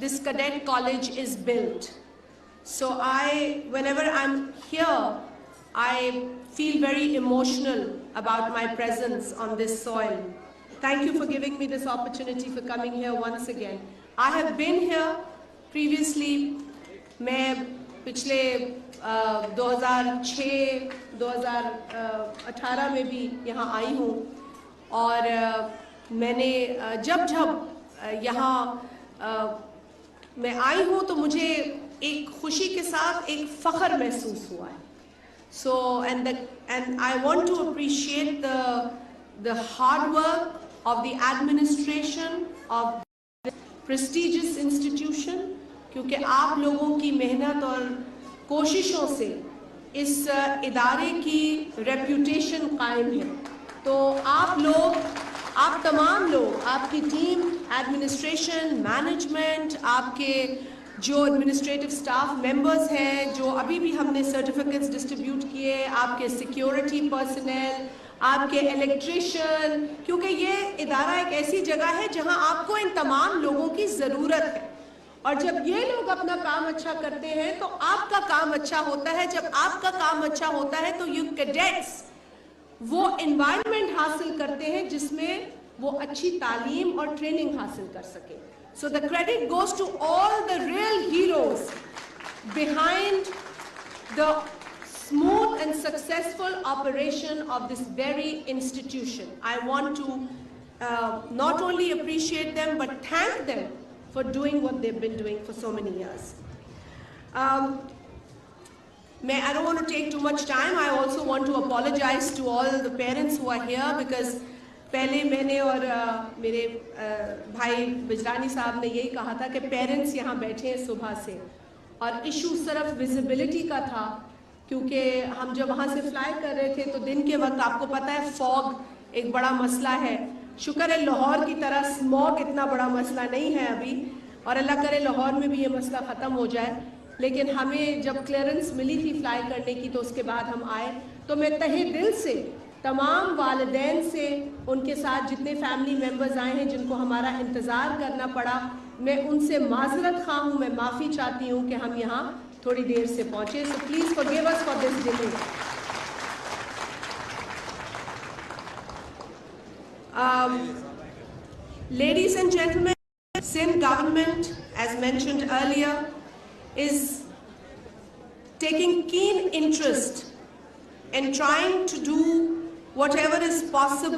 this cadet college is built. So whenever I'm here, I feel very emotional about my presence on this soil. Thank you for giving me this opportunity for coming here once again. I have been here previously. मैं पिछले 2006-2018 में भी यहाँ आई हूँ और मैंने जब यहाँ मैं आई हूँ तो मुझे एक खुशी के साथ एक फ़ख्र महसूस हुआ है. So and I want to appreciate the hard work of the administration of this prestigious institution, क्योंकि आप लोगों की मेहनत और कोशिशों से इस इदारे की रेप्यूटेशन कायम है. तो आप तमाम लोग, आपकी टीम, एडमिनिस्ट्रेशन, मैनेजमेंट, आपके जो एडमिनिस्ट्रेटिव स्टाफ मेंबर्स हैं, जो अभी भी हमने सर्टिफिकेट्स डिस्ट्रीब्यूट किए, आपके सिक्योरिटी पर्सनल, आपके इलेक्ट्रिशियन, क्योंकि ये इदारा एक ऐसी जगह है जहां आपको इन तमाम लोगों की ज़रूरत है. और जब ये लोग अपना काम अच्छा करते हैं तो आपका काम अच्छा होता है. जब आपका काम अच्छा होता है तो यू कैडेट्स वो एनवायरनमेंट हासिल करते हैं जिसमें वो अच्छी तालीम और ट्रेनिंग हासिल कर सके. So the credit goes to all the real heroes behind the smooth and successful operation of this very institution. I want to not only appreciate them but thank them for doing what they've been doing for so many years. I don't want to take too much time. I also want to apologize to all the parents who are here because पहले मैंने और मेरे भाई बिजरानी साहब ने यही कहा था कि पेरेंट्स यहाँ बैठे हैं सुबह से, और इशू सिर्फ विजिबिलिटी का था क्योंकि हम जब वहाँ से फ्लाई कर रहे थे तो दिन के वक्त आपको पता है फॉग एक बड़ा मसला है. शुक्र है लाहौर की तरह स्मॉग इतना बड़ा मसला नहीं है अभी, और अल्लाह करे लाहौर में भी ये मसला ख़त्म हो जाए. लेकिन हमें जब क्लियरेंस मिली थी फ्लाई करने की तो उसके बाद हम आए. तो मैं तहे दिल से तमाम वालिदैन से, उनके साथ जितने फैमिली मेम्बर्स आए हैं जिनको हमारा इंतज़ार करना पड़ा, मैं उनसे माजरत खा हूँ, मैं माफ़ी चाहती हूँ कि हम यहाँ थोड़ी देर से पहुँचे. So please forgive us for this delay. Ladies and gentlemen, Sindh government, as mentioned earlier, is taking keen interest in trying to do whatever is possible